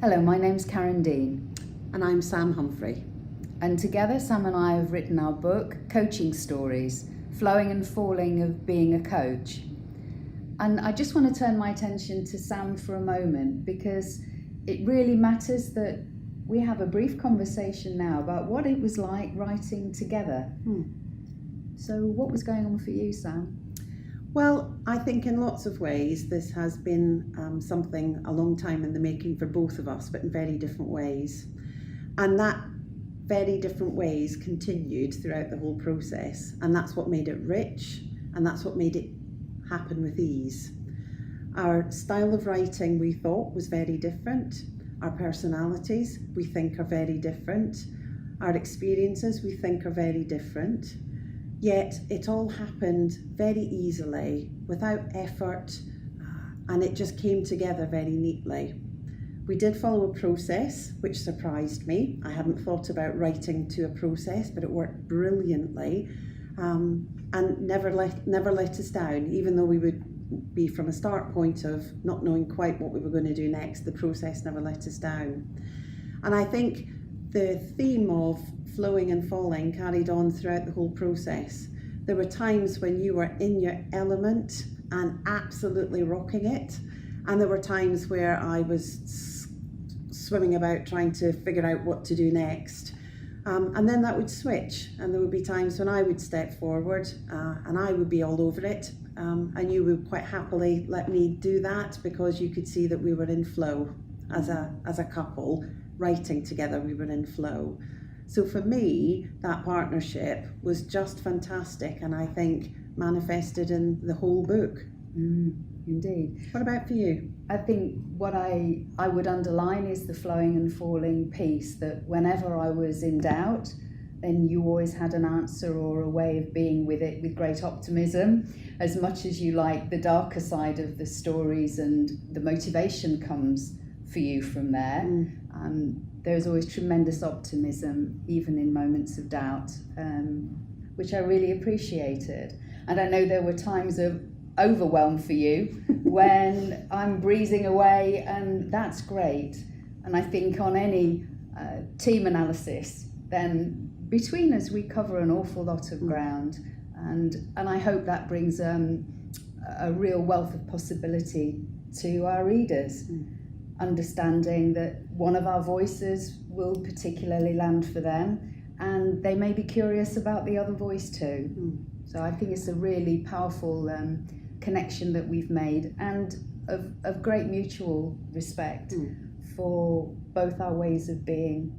Hello, my name's Karen Dean. And I'm Sam Humphrey. And together, Sam and I have written our book, Coaching Stories, Flowing and Falling of Being a Coach. And I just want to turn my attention to Sam for a moment, because it really matters that we have a brief conversation now about what it was like writing together. So what was going on for you, Sam? Well, I think in lots of ways this has been something a long time in the making for both of us, but in very different ways. And that very different ways continued throughout the whole process. And that's what made it rich, and that's what made it happen with ease. Our style of writing, we thought, was very different. Our personalities, we think, are very different. Our experiences, we think, are very different. Yet it all happened very easily, without effort, and it just came together very neatly. We did follow a process, which surprised me. I hadn't thought about writing to a process, but it worked brilliantly, and never let us down. Even though we would be from a start point of not knowing quite what we were going to do next, the process never let us down. And I think the theme of flowing and falling carried on throughout the whole process. There were times when you were in your element and absolutely rocking it, and there were times where I was swimming about trying to figure out what to do next. And then that would switch, and there would be times when I would step forward and I would be all over it, and you would quite happily let me do that, because you could see that we were in flow as a couple. Writing together, we were in flow. So for me, that partnership was just fantastic, and I think manifested in the whole book. Indeed. What about for you? I think what I would underline is the flowing and falling piece, that whenever I was in doubt, then you always had an answer or a way of being with it with great optimism. As much as you like the darker side of the stories, and the motivation comes for you from there. There's always tremendous optimism, even in moments of doubt, which I really appreciated. And I know there were times of overwhelm for you when I'm breezing away, and that's great. And I think on any team analysis, then between us we cover an awful lot of ground, and I hope that brings a real wealth of possibility to our readers. Understanding that one of our voices will particularly land for them, and they may be curious about the other voice too. So I think it's a really powerful connection that we've made, and of great mutual respect for both our ways of being